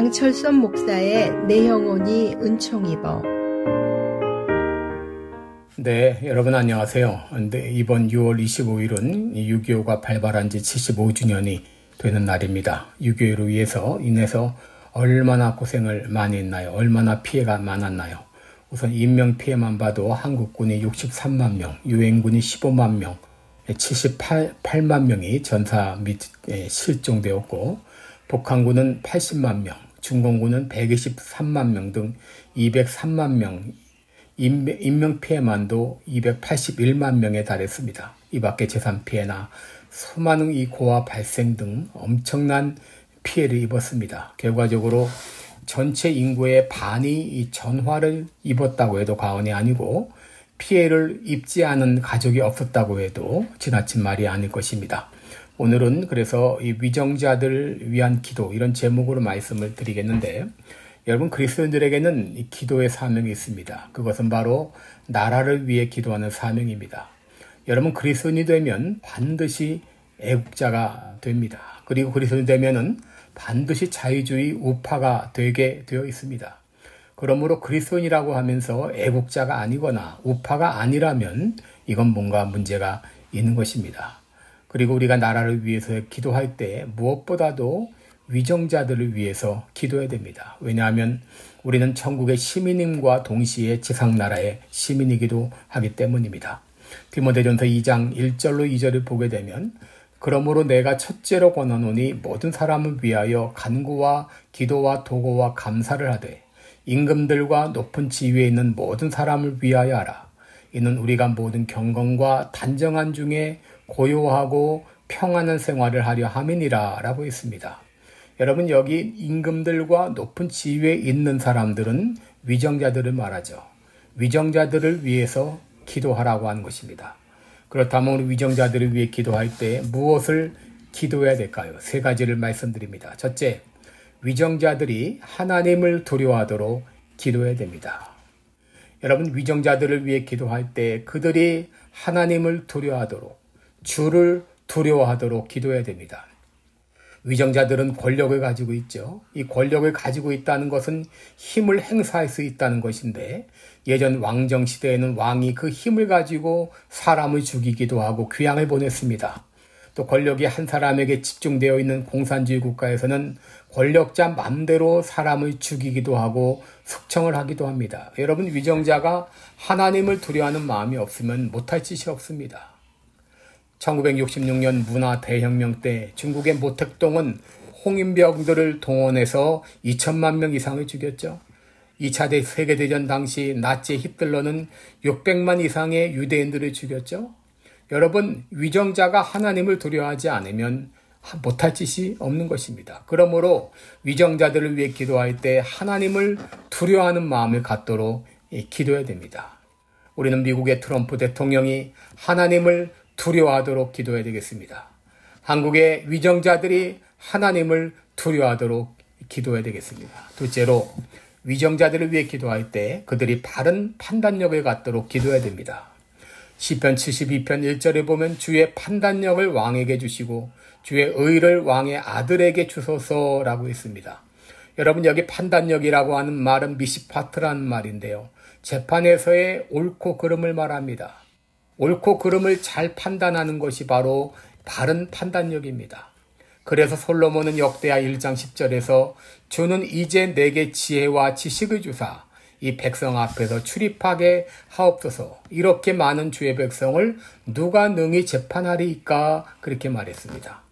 양철선 목사의 내 영혼이 은총 입어. 네, 여러분 안녕하세요. 이번 6월 25일은 6.25가 발발한 지 75주년이 되는 날입니다. 6.25로 인해서 얼마나 고생을 많이 했나요? 얼마나 피해가 많았나요? 우선 인명피해만 봐도 한국군이 63만 명, 유엔군이 15만 명, 78만 명이 전사 및 실종되었고, 북한군은 80만 명, 중공군은 123만 명 등 203만 명, 인명피해만도 281만 명에 달했습니다. 이 밖에 재산피해나 수많은 이 고아 발생 등 엄청난 피해를 입었습니다. 결과적으로 전체 인구의 반이 이 전화를 입었다고 해도 과언이 아니고 피해를 입지 않은 가족이 없었다고 해도 지나친 말이 아닐 것입니다. 오늘은 그래서 이 위정자들을 위한 기도 이런 제목으로 말씀을 드리겠는데, 여러분 그리스도인들에게는 이 기도의 사명이 있습니다. 그것은 바로 나라를 위해 기도하는 사명입니다. 여러분 그리스도인이 되면 반드시 애국자가 됩니다. 그리고 그리스도인이 되면은 반드시 자유주의 우파가 되게 되어 있습니다. 그러므로 그리스도인이라고 하면서 애국자가 아니거나 우파가 아니라면 이건 뭔가 문제가 있는 것입니다. 그리고 우리가 나라를 위해서 기도할 때 무엇보다도 위정자들을 위해서 기도해야 됩니다. 왜냐하면 우리는 천국의 시민임과 동시에 지상나라의 시민이기도 하기 때문입니다. 디모데전서 2장 1절로 2절을 보게 되면, 그러므로 내가 첫째로 권하노니 모든 사람을 위하여 간구와 기도와 도고와 감사를 하되 임금들과 높은 지위에 있는 모든 사람을 위하여 하라. 이는 우리가 모든 경건과 단정한 중에 고요하고 평안한 생활을 하려 함이니라 라고 했습니다. 여러분 여기 임금들과 높은 지위에 있는 사람들은 위정자들을 말하죠. 위정자들을 위해서 기도하라고 하는 것입니다. 그렇다면 우리 위정자들을 위해 기도할 때 무엇을 기도해야 될까요? 세 가지를 말씀드립니다. 첫째, 위정자들이 하나님을 두려워하도록 기도해야 됩니다. 여러분 위정자들을 위해 기도할 때 그들이 하나님을 두려워하도록, 주를 두려워하도록 기도해야 됩니다. 위정자들은 권력을 가지고 있죠. 이 권력을 가지고 있다는 것은 힘을 행사할 수 있다는 것인데, 예전 왕정 시대에는 왕이 그 힘을 가지고 사람을 죽이기도 하고 귀양을 보냈습니다. 또 권력이 한 사람에게 집중되어 있는 공산주의 국가에서는 권력자 맘대로 사람을 죽이기도 하고 숙청을 하기도 합니다. 여러분 위정자가 하나님을 두려워하는 마음이 없으면 못할 짓이 없습니다. 1966년 문화 대혁명 때 중국의 모택동은 홍인병들을 동원해서 2천만 명 이상을 죽였죠. 2차 세계대전 당시 나치 히틀러는 600만 이상의 유대인들을 죽였죠. 여러분 위정자가 하나님을 두려워하지 않으면 못할 짓이 없는 것입니다. 그러므로 위정자들을 위해 기도할 때 하나님을 두려워하는 마음을 갖도록 기도해야 됩니다. 우리는 미국의 트럼프 대통령이 하나님을 두려워하도록 기도해야 되겠습니다. 한국의 위정자들이 하나님을 두려워하도록 기도해야 되겠습니다. 둘째로 위정자들을 위해 기도할 때 그들이 바른 판단력을 갖도록 기도해야 됩니다. 시편 72편 1절에 보면 주의 판단력을 왕에게 주시고 주의 의를 왕의 아들에게 주소서라고 했습니다. 여러분 여기 판단력이라고 하는 말은 미시파트라는 말인데요. 재판에서의 옳고 그름을 말합니다. 옳고 그름을 잘 판단하는 것이 바로 바른 판단력입니다. 그래서 솔로몬은 역대하 1장 10절에서 주는 이제 내게 지혜와 지식을 주사 이 백성 앞에서 출입하게 하옵소서. 이렇게 많은 주의 백성을 누가 능히 재판하리이까 그렇게 말했습니다.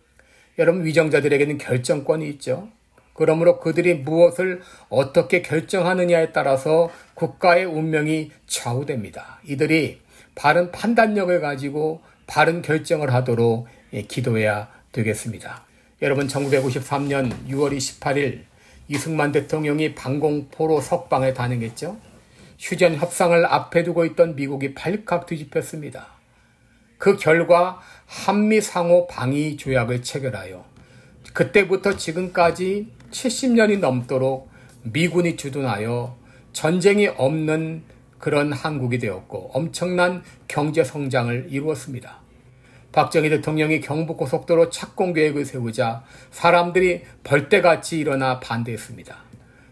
여러분 위정자들에게는 결정권이 있죠. 그러므로 그들이 무엇을 어떻게 결정하느냐에 따라서 국가의 운명이 좌우됩니다. 이들이 바른 판단력을 가지고 바른 결정을 하도록 기도해야 되겠습니다. 여러분 1953년 6월 28일 이승만 대통령이 방공포로 석방에 단행했죠. 휴전 협상을 앞에 두고 있던 미국이 발칵 뒤집혔습니다. 그 결과 한미 상호 방위 조약을 체결하여 그때부터 지금까지 70년이 넘도록 미군이 주둔하여 전쟁이 없는 그런 한국이 되었고 엄청난 경제 성장을 이루었습니다. 박정희 대통령이 경부고속도로 착공계획을 세우자 사람들이 벌떼같이 일어나 반대했습니다.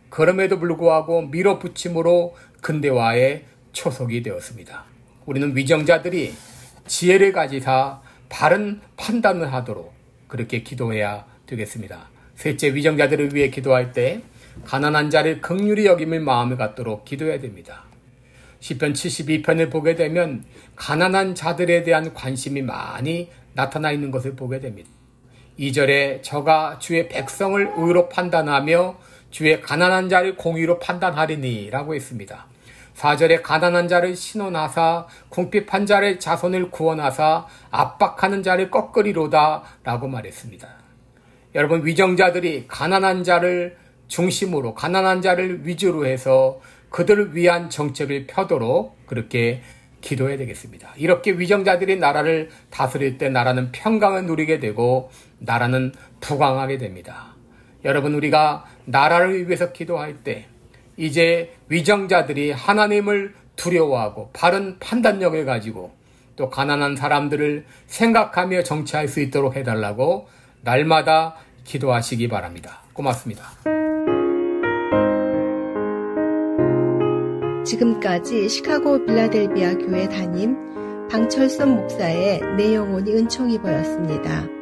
그럼에도 불구하고 밀어붙임으로 근대화에 초석이 되었습니다. 우리는 위정자들이 지혜를 가지사 바른 판단을 하도록 그렇게 기도해야 되겠습니다. 셋째, 위정자들을 위해 기도할 때 가난한 자를 긍휼히 여김을 마음을 갖도록 기도해야 됩니다. 시편 72편을 보게 되면 가난한 자들에 대한 관심이 많이 나타나 있는 것을 보게 됩니다. 2절에 저가 주의 백성을 의로 판단하며 주의 가난한 자를 공의로 판단하리니 라고 했습니다. 4절에 가난한 자를 신원하사 궁핍한 자의 자손을 구원하사 압박하는 자를 꺾으리로다 라고 말했습니다. 여러분, 위정자들이 가난한 자를 중심으로 가난한 자를 위주로 해서 그들을 위한 정책을 펴도록 그렇게 기도해야 되겠습니다. 이렇게 위정자들이 나라를 다스릴 때 나라는 평강을 누리게 되고 나라는 부강하게 됩니다. 여러분, 우리가 나라를 위해서 기도할 때 이제 위정자들이 하나님을 두려워하고 바른 판단력을 가지고 또 가난한 사람들을 생각하며 정치할 수 있도록 해달라고 날마다 기도하시기 바랍니다. 고맙습니다. 지금까지 시카고 빌라델비아 교회 담임 방철선 목사의 내 영혼이 은총이 보였습니다.